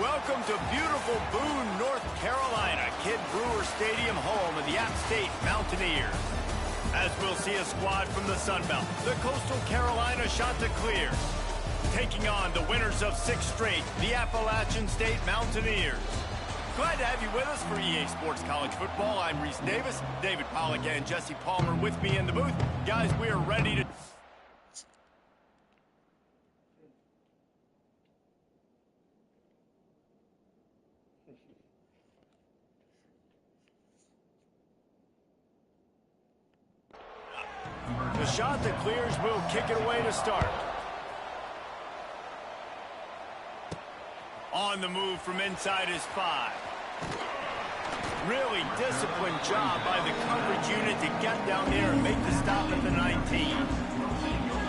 Welcome to beautiful Boone, North Carolina, Kid Brewer Stadium, home of the App State Mountaineers. As we'll see a squad from the Sun Belt, the Coastal Carolina Chanticleers, taking on the winners of 6 straight, the Appalachian State Mountaineers. Glad to have you with us for EA Sports College Football. I'm Reese Davis, David Pollack and Jesse Palmer with me in the booth. Guys, we are ready to... The Chanticleers will kick it away to start. On the move from inside his 5. Really disciplined job by the coverage unit to get down there and make the stop at the 19.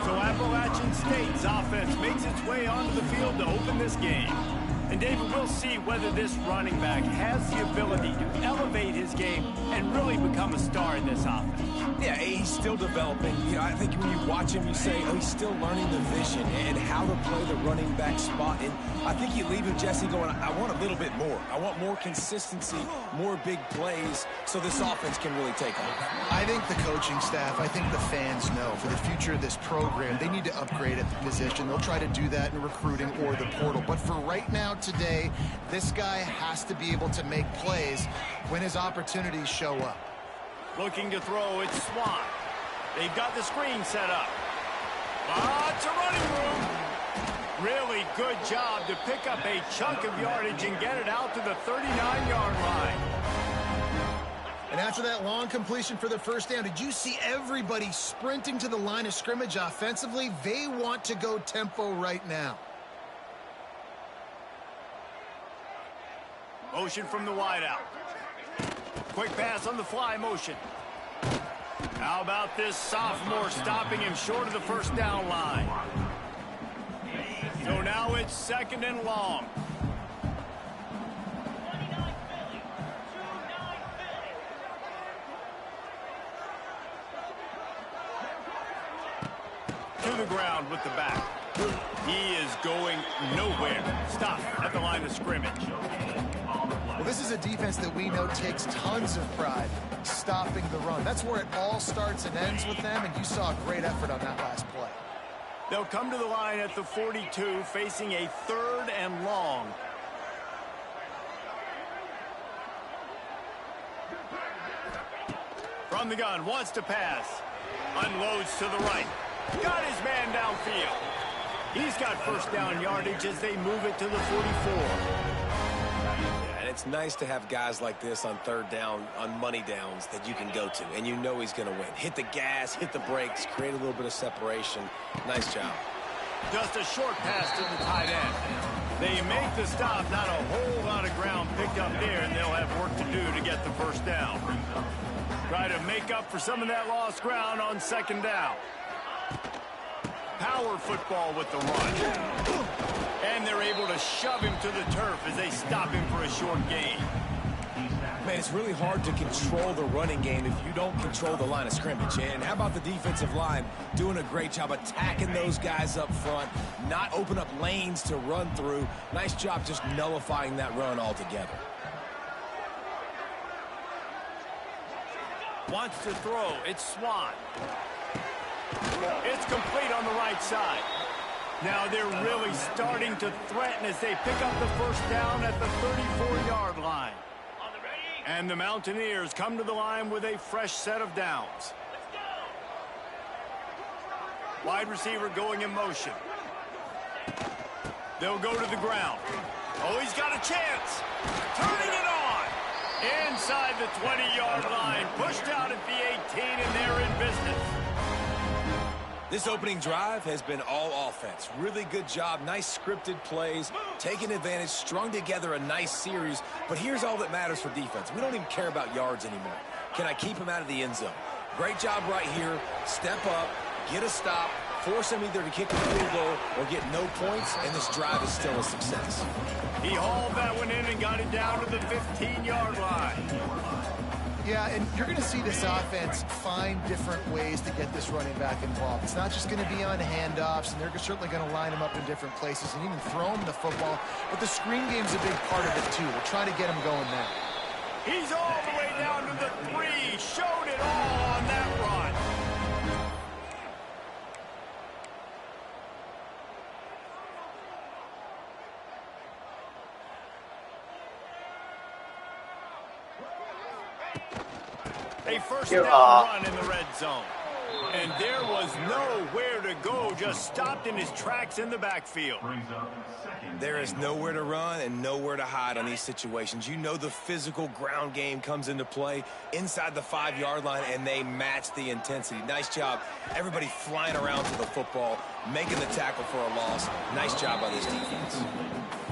So Appalachian State's offense makes its way onto the field to open this game. And David, we'll see whether this running back has the ability to elevate his game and really become a star in this offense. Yeah, he's still developing. You know, I think when you watch him, you say, oh, he's still learning the vision and how to play the running back spot. And I think you leave him, Jesse, going, I want a little bit more. I want more consistency, more big plays, so this offense can really take off. I think the coaching staff, I think the fans know for the future of this program, they need to upgrade at the position. They'll try to do that in recruiting or the portal. But for right now, today, this guy has to be able to make plays when his opportunities show up. Looking to throw, it's Swan. They've got the screen set up. It's a running room. Really good job to pick up a chunk of yardage and get it out to the 39-yard line. And after that long completion for the first down, did you see everybody sprinting to the line of scrimmage offensively? They want to go tempo right now. Motion from the wideout. Quick pass on the fly motion. How about this sophomore stopping him short of the first down line? So now it's 2nd and long. To the ground with the back. He is going nowhere. Stop at the line of scrimmage. Well, this is a defense that we know takes tons of pride stopping the run. That's where it all starts and ends with them, and you saw a great effort on that last play. They'll come to the line at the 42, facing a 3rd and long. From the gun, wants to pass. Unloads to the right. Got his man downfield. He's got first down yardage as they move it to the 44. It's nice to have guys like this on 3rd down, on money downs that you can go to, and you know he's going to win. Hit the gas, hit the brakes, create a little bit of separation. Nice job. Just a short pass to the tight end. They make the stop, not a whole lot of ground picked up there, and they'll have work to do to get the first down. Try to make up for some of that lost ground on 2nd down. Power football with the run. And they're able to shove him to the turf as they stop him for a short gain. Man, it's really hard to control the running game if you don't control the line of scrimmage. And how about the defensive line doing a great job attacking those guys up front, not open up lanes to run through. Nice job just nullifying that run altogether. Wants to throw. It's Swan. It's complete on the right side. Now they're really starting to threaten as they pick up the first down at the 34-yard line. And the Mountaineers come to the line with a fresh set of downs. Wide receiver going in motion. They'll go to the ground. Oh, he's got a chance. Turning it on. Inside the 20-yard line. Pushed out at the 18, and they're in business. This opening drive has been all offense. Really good job, nice scripted plays, taking advantage, strung together a nice series. But here's all that matters for defense. We don't even care about yards anymore. Can I keep him out of the end zone? Great job right here. Step up, get a stop, force him either to kick a field goal or get no points, and this drive is still a success. He hauled that one in and got it down to the 15-yard line. Yeah, and you're going to see this offense find different ways to get this running back involved. It's not just going to be on handoffs, and they're certainly going to line him up in different places and even throw him the football. But the screen game's a big part of it, too. They're trying to get him going now. He's all the way down to the 3. Showed it all on that run. A first down run in the red zone. And there was nowhere to go, just stopped in his tracks in the backfield. There is nowhere to run and nowhere to hide on these situations. You know the physical ground game comes into play inside the 5-yard line, and they match the intensity. Nice job. Everybody flying around to the football, making the tackle for a loss. Nice job by this defense.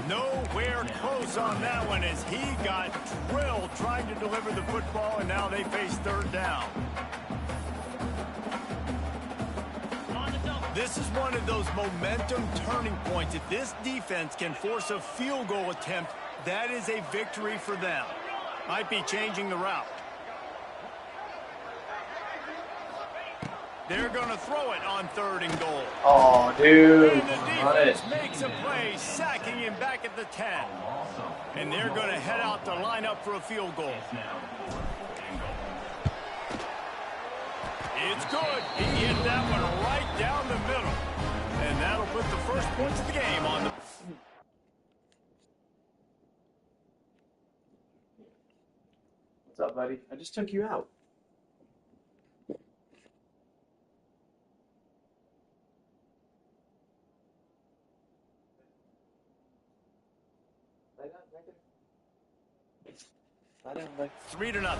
Nowhere close on that one as he got drilled trying to deliver the football, and now they face third down. This is one of those momentum turning points. If this defense can force a field goal attempt, that is a victory for them. Might be changing the route. They're going to throw it on 3rd and goal. Oh, dude. And the defense makes a play, sacking him back at the 10. And they're going to head out to line up for a field goal. It's good. He hit that one right down the middle. And that'll put the first points of the game on the... What's up, buddy? I just took you out. Lie down, buddy. 3-0.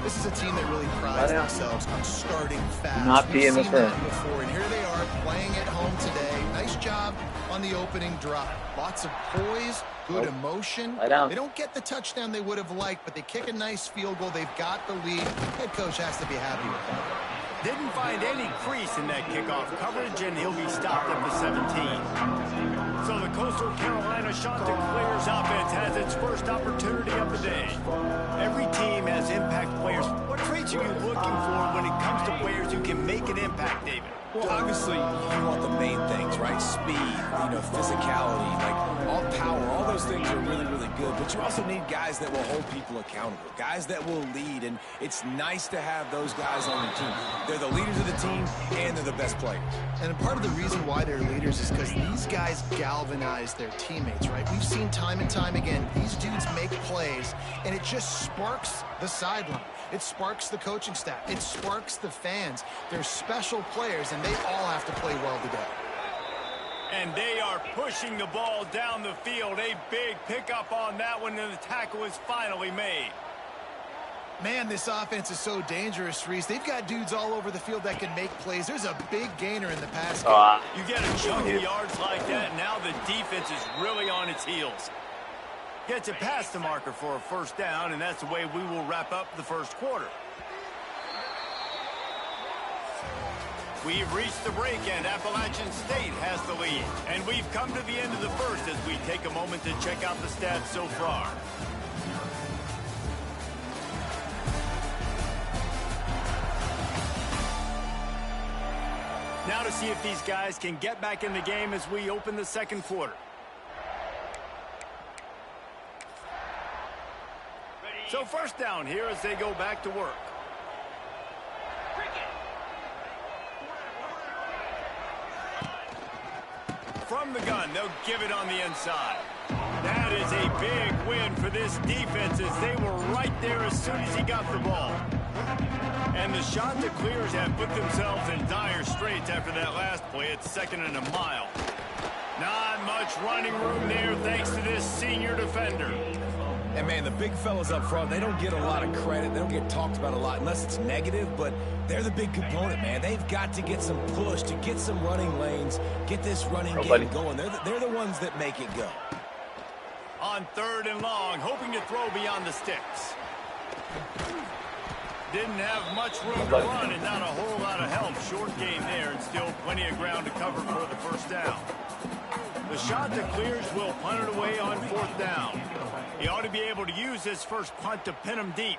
This is a team that really prides themselves on starting fast. Not be in this room. Before, and here they are playing at home today. Nice job on the opening drive. Lots of poise, good emotion. Lie down. They don't get the touchdown they would have liked, but they kick a nice field goal. They've got the lead. Head coach has to be happy with that. Didn't find any crease in that kickoff coverage, and he'll be stopped at the 17. So the Coastal Carolina Chanticleers offense has its first opportunity of the day. Every team has impact players. What traits are you looking for when it comes to players who can make an impact, David? Well, obviously, you want the main things, right? Speed, physicality, like all power, all those things are really, really good. But you also need guys that will hold people accountable, guys that will lead. And it's nice to have those guys on your team. They're the leaders of the team, and they're the best players. And part of the reason why they're leaders is because these guys galvanize their teammates, right? We've seen time and time again, these dudes make plays, and it just sparks the sideline. It sparks the coaching staff. It sparks the fans. They're special players, and they all have to play well today. And they are pushing the ball down the field. A big pickup on that one, and the tackle is finally made. Man, this offense is so dangerous, Reese. They've got dudes all over the field that can make plays. There's a big gainer in the pass game. You get a chunk of yards like that, and now the defense is really on its heels. Gets it past the marker for a first down, and that's the way we will wrap up the first quarter. We've reached the break, and Appalachian State has the lead. And we've come to the end of the first as we take a moment to check out the stats so far. Now to see if these guys can get back in the game as we open the second quarter. So first down here as they go back to work. From the gun, they'll give it on the inside. That is a big win for this defense as they were right there as soon as he got the ball. And the Chanticleers have put themselves in dire straits after that last play. It's 2nd and a mile. Not much running room there thanks to this senior defender. And, man, the big fellas up front, they don't get a lot of credit. They don't get talked about a lot unless it's negative, but they're the big component, man. They've got to get some push, to get some running lanes, get this running game going. They're the ones that make it go. On 3rd and long, hoping to throw beyond the sticks. Didn't have much room to run and not a whole lot of help. Short game there and still plenty of ground to cover for the first down. The Chanticleers will punt it away on 4th down. He ought to be able to use this first punt to pin him deep.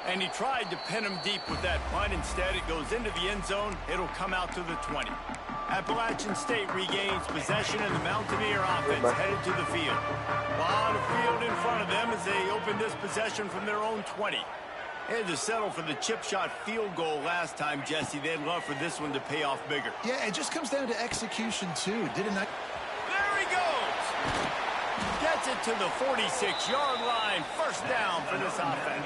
And he tried to pin him deep with that punt. Instead, it goes into the end zone. It'll come out to the 20. Appalachian State regains possession, and the Mountaineer offense headed to the field. A lot of field in front of them as they open this possession from their own 20. They had to settle for the chip shot field goal last time, Jesse. They'd love for this one to pay off bigger. Yeah, it just comes down to execution, too. Did it not? There he goes! Gets it to the 46-yard line. First down for this offense.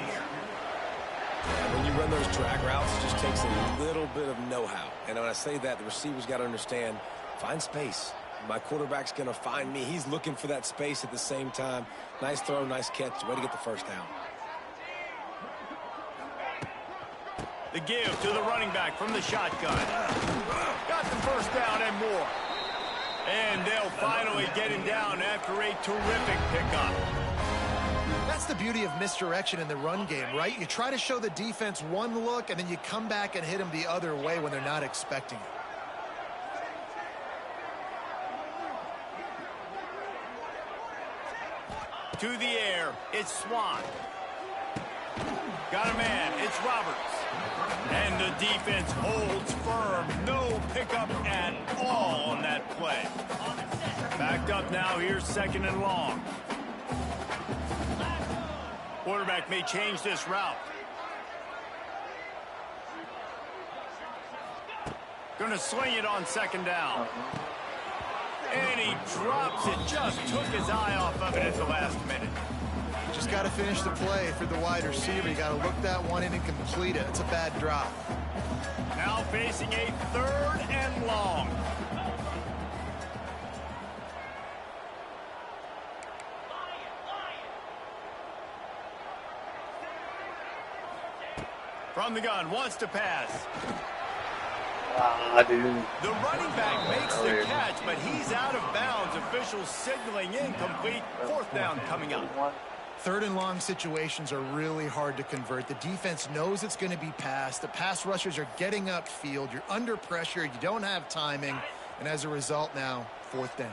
Yeah, when you run those drag routes, it just takes a little bit of know-how. And when I say that, the receiver's got to understand, find space. My quarterback's going to find me. He's looking for that space at the same time. Nice throw, nice catch. Way to get the first down. The give to the running back from the shotgun. Got the first down and more. And they'll finally get him down after a terrific pickup. That's the beauty of misdirection in the run game, right? You try to show the defense one look, and then you come back and hit them the other way when they're not expecting it. To the air, it's Swan. Got a man, it's Roberts. And the defense holds firm. No pickup at all on that play. Backed up now, here's second and long. Quarterback may change this route. Gonna sling it on second down. And he drops it. Just took his eye off of it at the last minute. Just got to finish the play for the wide receiver. You got to look that one in and complete it. It's a bad drop. Now facing a third and long. From the gun, wants to pass. Dude. The running back makes the catch, but he's out of bounds. Officials signaling incomplete. Fourth down coming up. Third and long situations are really hard to convert. The defense knows it's going to be passed. The pass rushers are getting upfield. You're under pressure. You don't have timing. And as a result now, fourth down.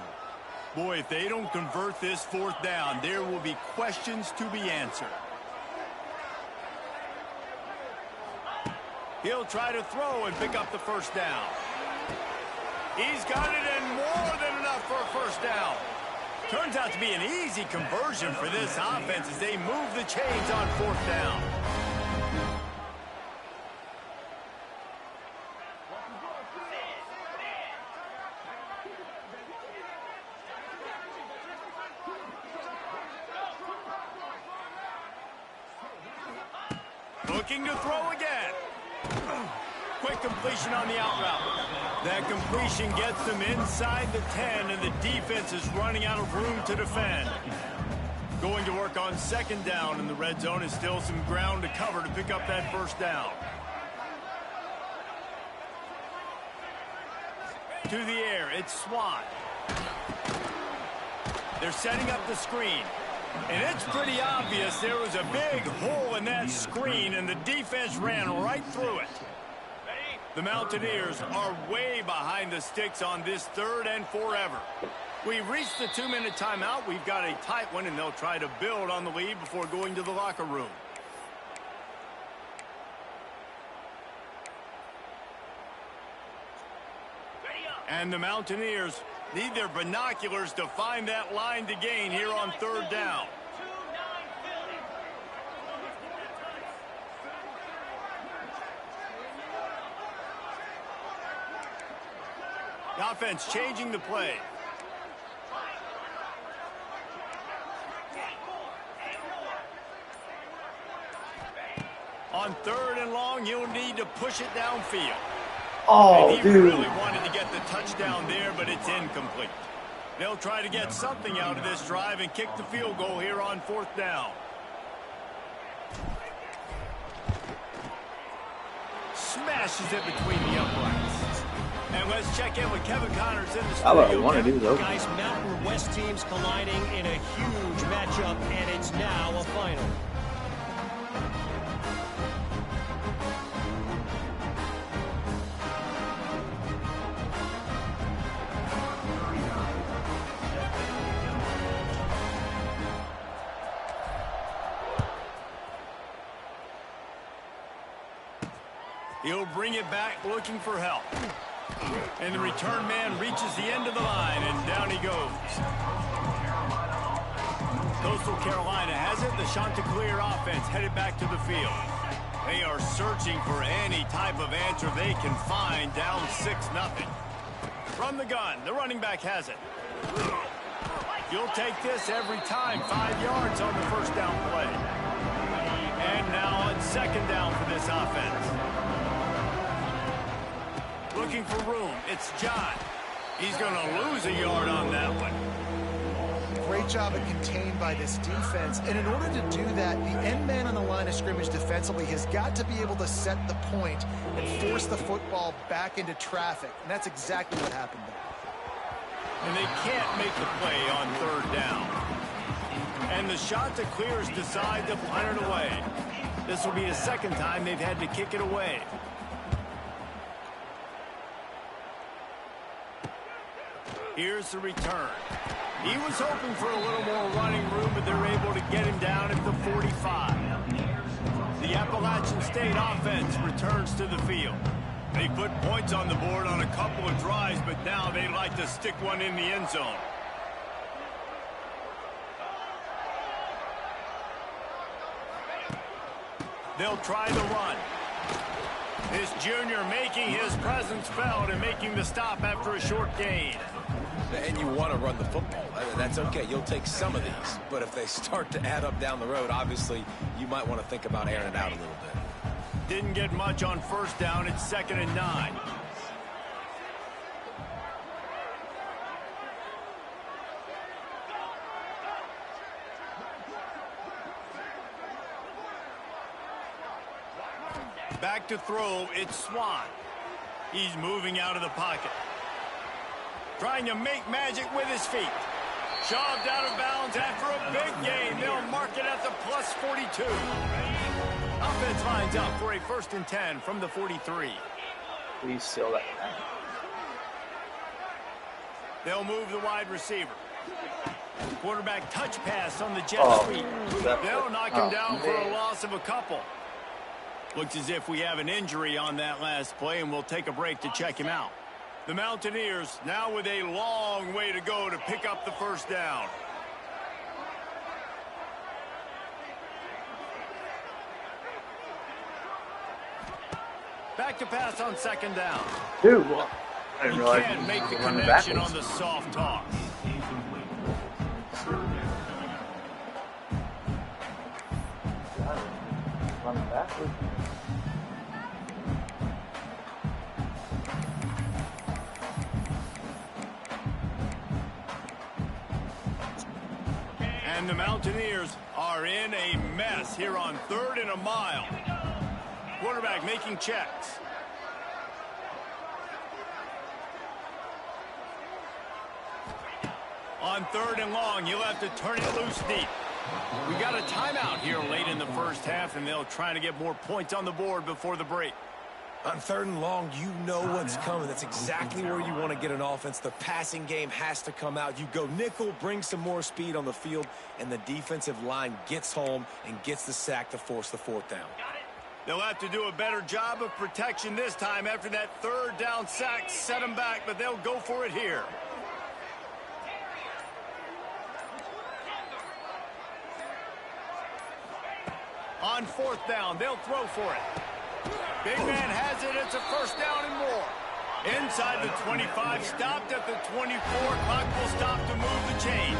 Boy, if they don't convert this fourth down, there will be questions to be answered. He'll try to throw and pick up the first down. He's got it and more than enough for a first down. Turns out to be an easy conversion for this offense as they move the chains on fourth down. Looking to throw again. Quick completion on the out route. That completion gets them inside the 10, and the defense is running out of room to defend. Going to work on second down, and the red zone is still some ground to cover to pick up that first down. To the air, it's Swan. They're setting up the screen. And it's pretty obvious there was a big hole in that screen, and the defense ran right through it. The Mountaineers are way behind the sticks on this third and forever. We've reached the 2-minute timeout. We've got a tight one, and they'll try to build on the lead before going to the locker room. And the Mountaineers need their binoculars to find that line to gain here on third down. The offense changing the play. On third and long, you'll need to push it downfield. Oh, and he dude. really wanted to get the touchdown there, but it's incomplete. They'll try to get something out of this drive and kick the field goal here on fourth down. Smashes it between the uprights. And let's check in with Kevin Connors in the studio. That's what I want to do, though. Guys, Mountain West teams colliding in a huge matchup, and it's now a final. He'll bring it back looking for help. And the return man reaches the end of the line, and down he goes. Coastal Carolina has it. The Chanticleer offense headed back to the field. They are searching for any type of answer they can find, down 6-0. From the gun, the running back has it. You'll take this every time. 5 yards on the first down play. And now on second down for this offense. Looking for room. It's John. He's going to lose a yard on that one. Great job of contained by this defense. And in order to do that, the end man on the line of scrimmage defensively has got to be able to set the point and force the football back into traffic. And that's exactly what happened there. And they can't make the play on third down. And the Chanticleers decide to punt it away. This will be the second time they've had to kick it away. Here's the return. He was hoping for a little more running room, but they're able to get him down at the 45. The Appalachian State offense returns to the field. They put points on the board on a couple of drives, but now they like to stick one in the end zone. They'll try the run. This junior making his presence felt and making the stop after a short gain. And you want to run the football. That's okay. You'll take some of these. But if they start to add up down the road, obviously, you might want to think about airing it out a little bit. Didn't get much on first down. It's 2nd and 9. Back to throw. It's Swan. He's moving out of the pocket. Trying to make magic with his feet. Shoved out of bounds after a big gain. They'll mark it at the plus 42. Offense lines up for a 1st and 10 from the 43. Please seal that. They'll move the wide receiver. Quarterback touch pass on the jet sweep. They'll knock him down for a loss of a couple. Looks as if we have an injury on that last play, and we'll take a break to check him out. The Mountaineers now with a long way to go to pick up the first down. Back to pass on 2nd down. Dude, I didn't He realize can't make the running connection backwards. on the soft toss. Running backwards. And the Mountaineers are in a mess here on 3rd and a mile. Quarterback making checks. On 3rd and long, you'll have to turn it loose deep. We got a timeout here late in the first half, and they'll try to get more points on the board before the break. On 3rd and long, you know what's coming. That's exactly where you want to get an offense. The passing game has to come out. You go nickel, bring some more speed on the field, and the defensive line gets home and gets the sack to force the 4th down. They'll have to do a better job of protection this time after that 3rd down sack set them back, but they'll go for it here. On 4th down, they'll throw for it. Big man has it. It's a 1st down and more. Inside the 25, stopped at the 24. Clock will stop to move the chains.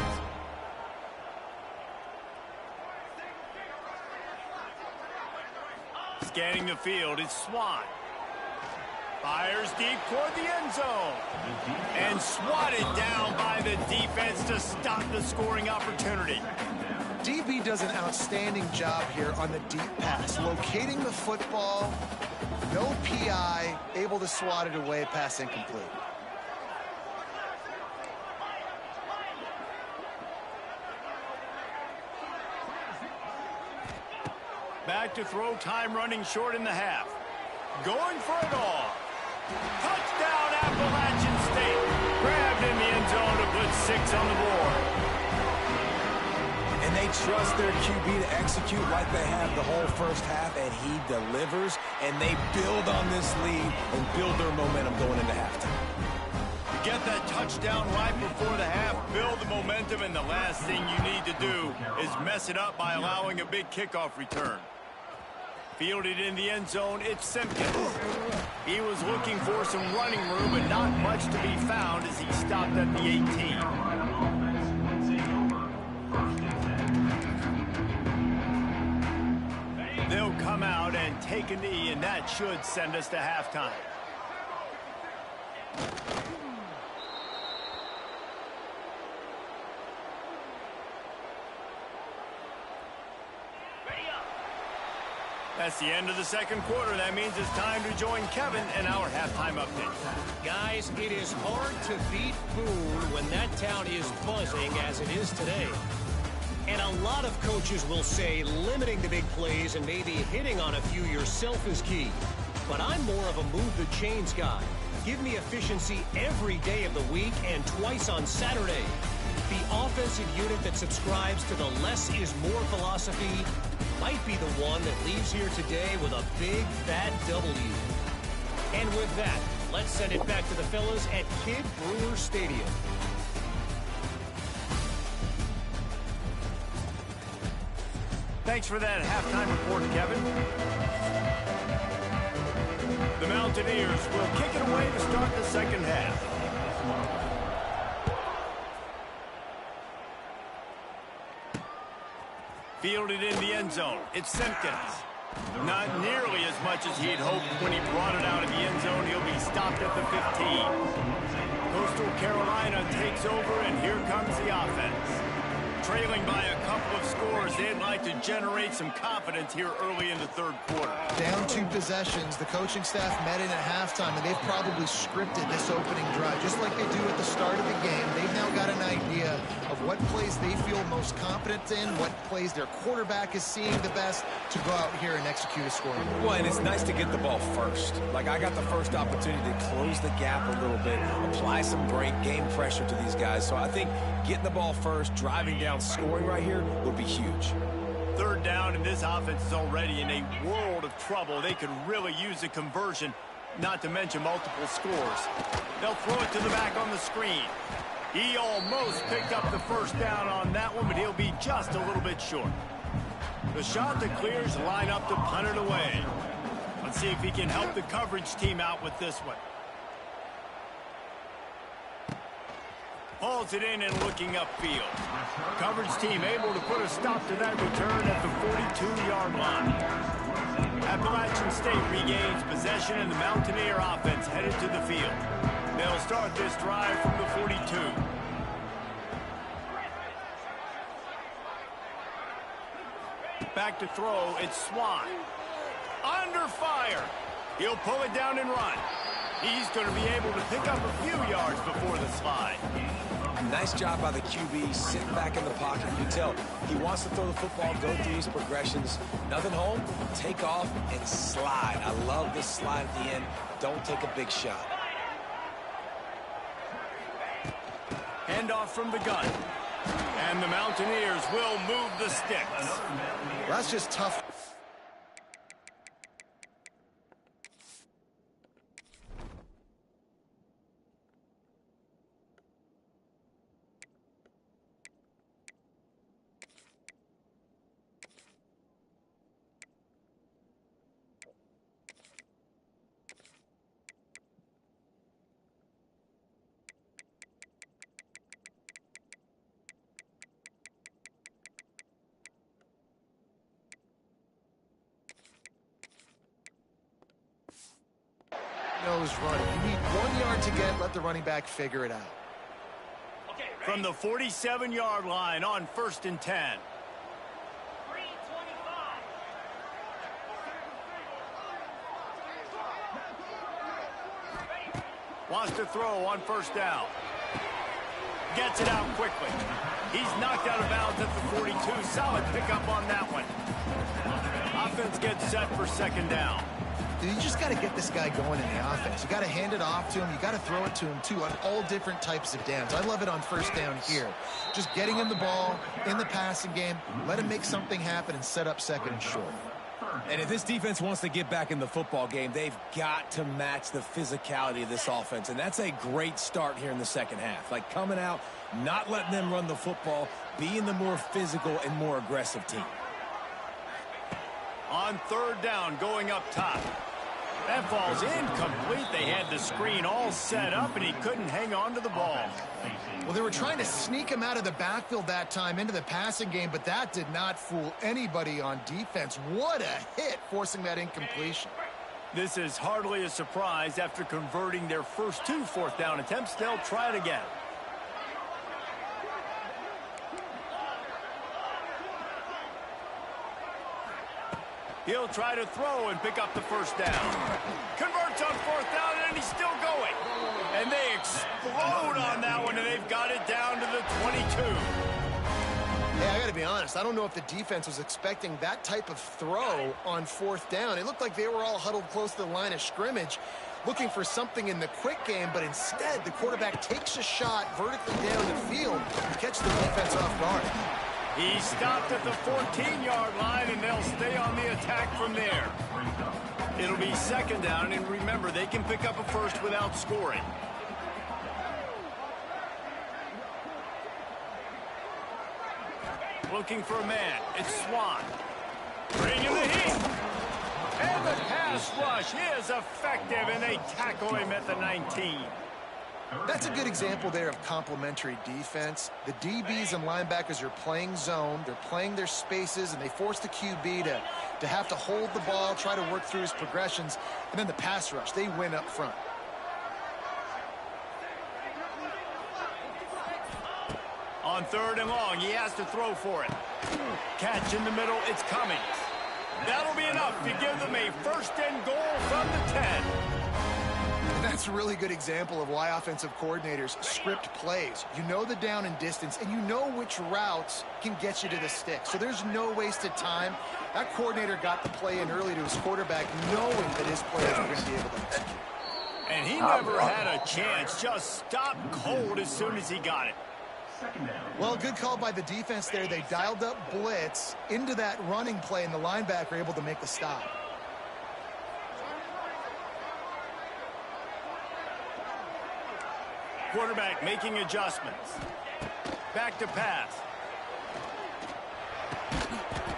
Scanning the field, it's Swan. Fires deep toward the end zone. And swatted down by the defense to stop the scoring opportunity. DB does an outstanding job here on the deep pass, locating the football, no PI, able to swat it away, pass incomplete. Back to throw, time running short in the half. Going for it all. Touchdown, Appalachian State. Grabbed in the end zone to put 6 on the board. And they trust their QB to execute like they have the whole first half, and he delivers, and they build on this lead and build their momentum going into halftime. You get that touchdown right before the half, build the momentum, and the last thing you need to do is mess it up by allowing a big kickoff return. Fielded in the end zone, it's Simpkins. He was looking for some running room, but not much to be found as he stopped at the 18. They'll come out and take a knee, and that should send us to halftime. That's the end of the second quarter. That means it's time to join Kevin in our halftime update. Guys, it is hard to beat Boone when that town is buzzing as it is today. And a lot of coaches will say limiting the big plays and maybe hitting on a few yourself is key. But I'm more of a move the chains guy. Give me efficiency every day of the week and twice on Saturday. The offensive unit that subscribes to the less is more philosophy might be the one that leaves here today with a big, fat W. And with that, let's send it back to the fellas at Kid Brewer Stadium. Thanks for that halftime report, Kevin. The Mountaineers will kick it away to start the second half. Fielded in the end zone, it's Simpkins. Not nearly as much as he had hoped when he brought it out of the end zone. He'll be stopped at the 15. Coastal Carolina takes over, and here comes the offense. Trailing by a couple of scores, they'd like to generate some confidence here early in the third quarter. Down 2 possessions, the coaching staff met in at halftime, and they've probably scripted this opening drive, just like they do at the start of the game. They've now got an idea of what plays they feel most confident in, what plays their quarterback is seeing the best to go out here and execute a scoring. Well, and it's nice to get the ball first. Like, I got the first opportunity to close the gap a little bit, apply some great game pressure to these guys. So I think getting the ball first, driving down, scoring right here would be huge. Third down, and this offense is already in a world of trouble. They could really use a conversion, not to mention multiple scores. They'll throw it to the back on the screen. He almost picked up the first down on that one, but he'll be just a little bit short. The shot that clears line up to punt it away. Let's see if he can help the coverage team out with this one. Hauls it in and looking upfield. Coverage team able to put a stop to that return at the 42-yard line. Appalachian State regains possession, and the Mountaineer offense headed to the field. They'll start this drive from the 42. Back to throw, it's Swan. Under fire. He'll pull it down and run. He's going to be able to pick up a few yards before the slide. Nice job by the QB, sitting back in the pocket. You can tell he wants to throw the football, go through these progressions. Nothing home, take off, and slide. I love this slide at the end. Don't take a big shot. Handoff from the gun. And the Mountaineers will move the sticks. Well, that's just tough. Nose running. You need 1 yard to get. Let the running back figure it out. From the 47-yard line on 1st and 10. Wants to throw on 1st down. Gets it out quickly. He's knocked out of bounds at the 42. Solid pickup on that one. Offense gets set for 2nd down. You just got to get this guy going in the offense. You got to hand it off to him. You got to throw it to him, too, on all different types of downs. I love it on first down here. Just getting him the ball in the passing game, let him make something happen and set up second and short. And if this defense wants to get back in the football game, they've got to match the physicality of this offense. And that's a great start here in the second half. Like coming out, not letting them run the football, being the more physical and more aggressive team. On third down, going up top. That falls incomplete. They had the screen all set up, and he couldn't hang on to the ball. Well, they were trying to sneak him out of the backfield that time into the passing game, but that did not fool anybody on defense. What a hit, forcing that incompletion. This is hardly a surprise. After converting their first 2 fourth down attempts, they'll try it again. He'll try to throw and pick up the first down. Converts on fourth down, and he's still going. And they explode on that one, and they've got it down to the 22. Yeah, I got to be honest. I don't know if the defense was expecting that type of throw on fourth down. It looked like they were all huddled close to the line of scrimmage, looking for something in the quick game, but instead the quarterback takes a shot vertically down the field to catch the defense off guard. He stopped at the 14-yard line, and they'll stay on the attack from there. It'll be second down, and remember, they can pick up a first without scoring. Looking for a man. It's Swan. Bringing the heat. And the pass rush is effective, and they tackle him at the 19. That's a good example there of complementary defense. The DBs and linebackers are playing zone. They're playing their spaces, and they force the QB to have to hold the ball, try to work through his progressions. And then the pass rush, they win up front. On third and long, he has to throw for it. Catch in the middle, it's coming. That'll be enough to give them a first and goal from the 10. That's a really good example of why offensive coordinators script plays. You know the down and distance, and you know which routes can get you to the stick. So there's no wasted time. That coordinator got the play in early to his quarterback, knowing that his players were going to be able to execute. And he never had a chance, just stopped cold as soon as he got it. Well, good call by the defense there. They dialed up blitz into that running play, and the linebacker able to make the stop. Quarterback making adjustments. Back to pass.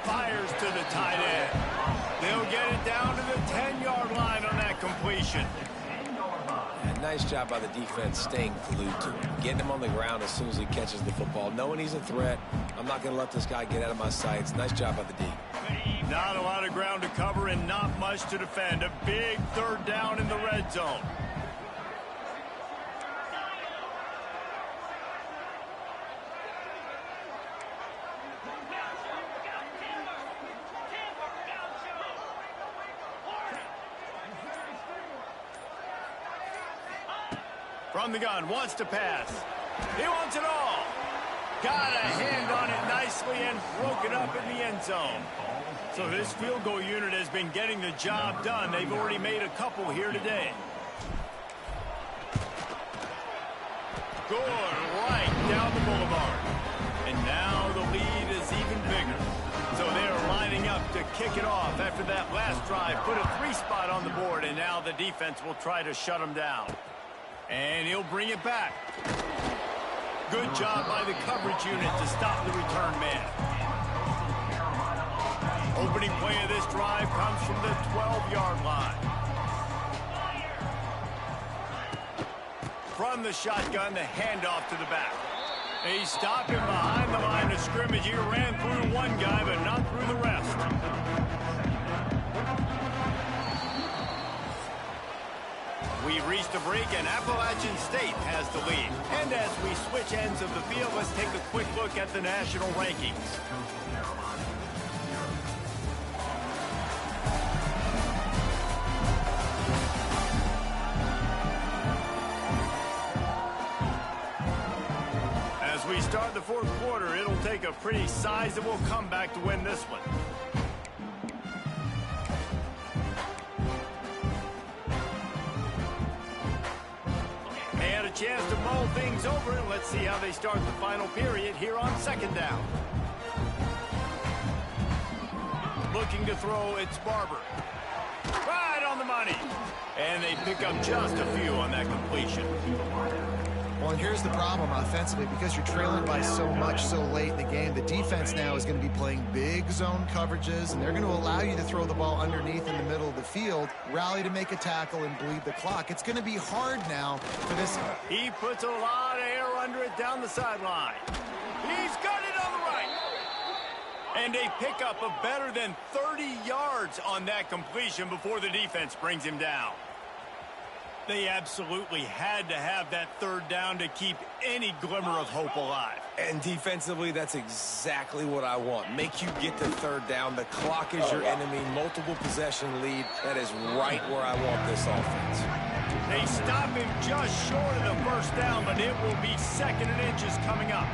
Fires to the tight end. They'll get it down to the 10-yard line on that completion. And nice job by the defense staying glued to him. Getting him on the ground as soon as he catches the football. Knowing he's a threat. I'm not going to let this guy get out of my sights. Nice job by the D. Not a lot of ground to cover and not much to defend. A big third down in the red zone. From the gun, wants to pass. He wants it all. Got a hand on it nicely and broke it up in the end zone. So this field goal unit has been getting the job done. They've already made a couple here today. Good, right down the boulevard. And now the lead is even bigger. So they're lining up to kick it off after that last drive. Put a 3-spot on the board, and now the defense will try to shut them down. And he'll bring it back. Good job by the coverage unit to stop the return man. Opening play of this drive comes from the 12-yard line. From the shotgun, the handoff to the back. They stop him behind the line of scrimmage. He ran through one guy, but not through the rest. We've reached a break, and Appalachian State has the lead. And as we switch ends of the field, let's take a quick look at the national rankings. As we start the fourth quarter, it'll take a pretty sizable comeback to win this one. things over, and let's see how they start the final period here on second down. Looking to throw, it's Barber. Right on the money. And they pick up just a few on that completion. Well, and here's the problem offensively. Because you're trailing by so much so late in the game, the defense now is going to be playing big zone coverages, and they're going to allow you to throw the ball underneath in the middle of the field, rally to make a tackle, and bleed the clock. It's going to be hard now for this. He puts a lot of air under it down the sideline. He's got it on the right. And a pickup of better than 30 yards on that completion before the defense brings him down. They absolutely had to have that third down to keep any glimmer of hope alive. And defensively, that's exactly what I want. Make you get the third down. The clock is your enemy. Multiple possession lead. That is right where I want this offense. They stop him just short of the first down, but it will be second and inches coming up.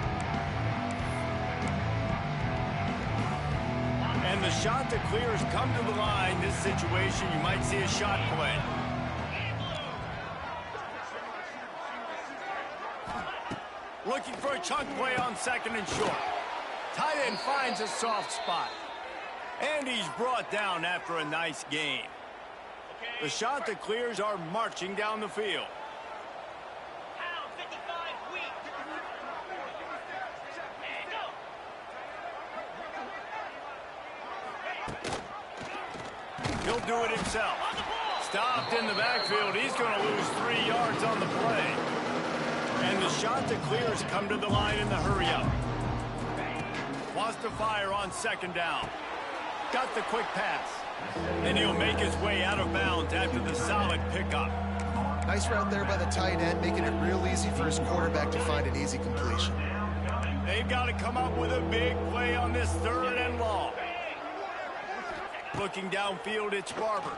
And the shot to clear has come to the line. This situation, you might see a shot play. Looking for a chunk play on second and short. Tight end finds a soft spot. And he's brought down after a nice gain. The shot that clears are marching down the field. He'll do it himself. Stopped in the backfield. He's going to lose 3 yards on the play. And the shot to clear has come to the line in the hurry-up. Wants to fire on second down. Got the quick pass. And he'll make his way out of bounds after the solid pickup. Nice route there by the tight end, making it real easy for his quarterback to find an easy completion. They've got to come up with a big play on this third and long. Looking downfield, it's Barber.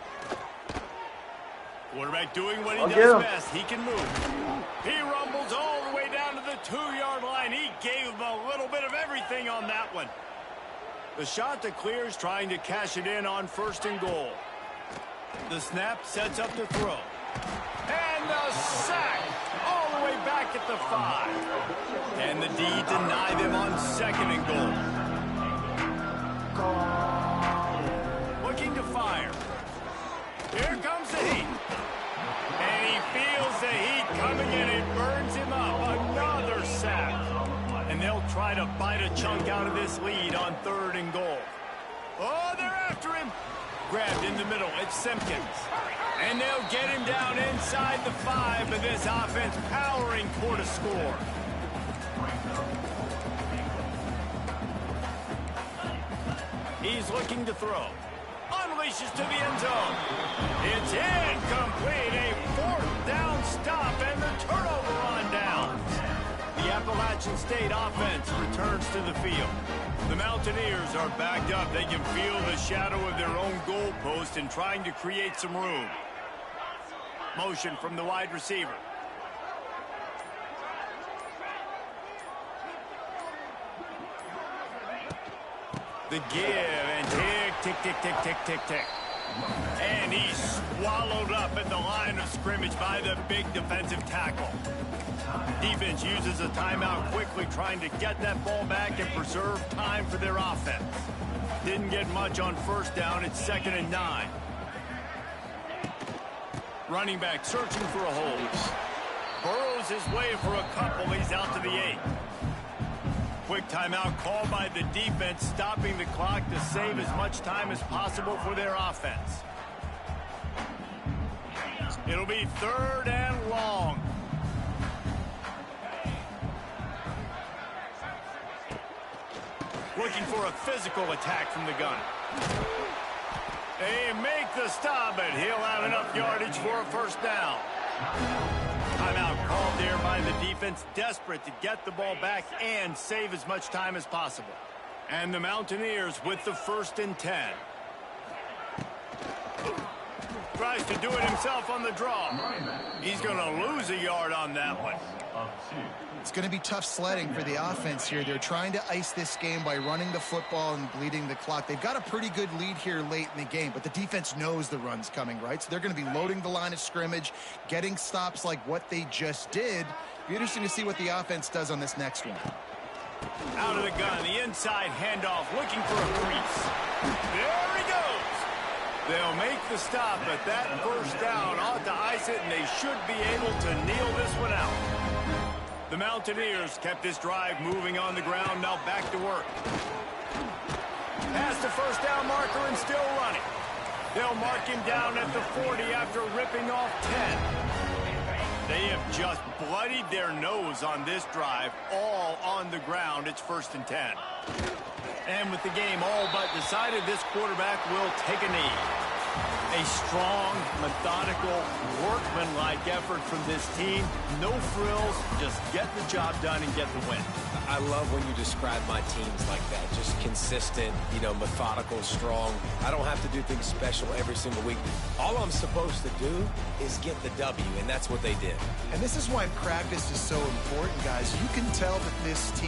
Quarterback doing what he does best. He can move. He rumbles all the way down to the 2-yard line. He gave him a little bit of everything on that one. The shot to clear is trying to cash it in on first and goal. The snap sets up the throw. And the sack all the way back at the 5. And the D deny them on second and goal. Looking to fire. Here comes the heat. And he feels the heat coming in. It burns him up. Another sack. And they'll try to bite a chunk out of this lead on third and goal. Oh, they're after him. Grabbed in the middle. It's Simpkins. And they'll get him down inside the 5, but this offense powering toward a score. He's looking to throw. Unleashes to the end zone. It's incomplete. A fourth down stop and the turnover on downs. The Appalachian State offense returns to the field. The Mountaineers are backed up. They can feel the shadow of their own goalpost and trying to create some room. Motion from the wide receiver. The give and tick, tick, tick, tick, tick, tick, tick. And he's swallowed up at the line of scrimmage by the big defensive tackle. Defense uses a timeout quickly, trying to get that ball back and preserve time for their offense. Didn't get much on first down. It's 2nd and 9. Running back searching for a hole. Burrows his way for a couple. He's out to the 8. Quick timeout called by the defense, stopping the clock to save as much time as possible for their offense. It'll be 3rd and long. Looking for a physical attack from the gun. They make the stop, but he'll have enough yardage for a first down. Timeout called there by the defense, desperate to get the ball back and save as much time as possible. And the Mountaineers with the 1st and 10. Tries to do it himself on the draw. He's going to lose a yard on that one. It's going to be tough sledding for the offense here. They're trying to ice this game by running the football and bleeding the clock. They've got a pretty good lead here late in the game, but the defense knows the run's coming, right? So they're going to be loading the line of scrimmage, getting stops like what they just did. Be interesting to see what the offense does on this next one. Out of the gun, the inside handoff, looking for a crease. There he goes. They'll make the stop, but that first down ought to ice it, and they should be able to kneel this one out. The Mountaineers kept this drive moving on the ground, now back to work. Past the first down marker and still running. They'll mark him down at the 40 after ripping off 10. They have just bloodied their nose on this drive, all on the ground. It's 1st and 10. And with the game all but decided, this quarterback will take a knee. A strong, methodical, workmanlike effort from this team. No frills, just get the job done and get the win. I love when you describe my teams like that. Just consistent, methodical, strong. I don't have to do things special every single week. All I'm supposed to do is get the W, and that's what they did. And this is why practice is so important, guys. You can tell that this team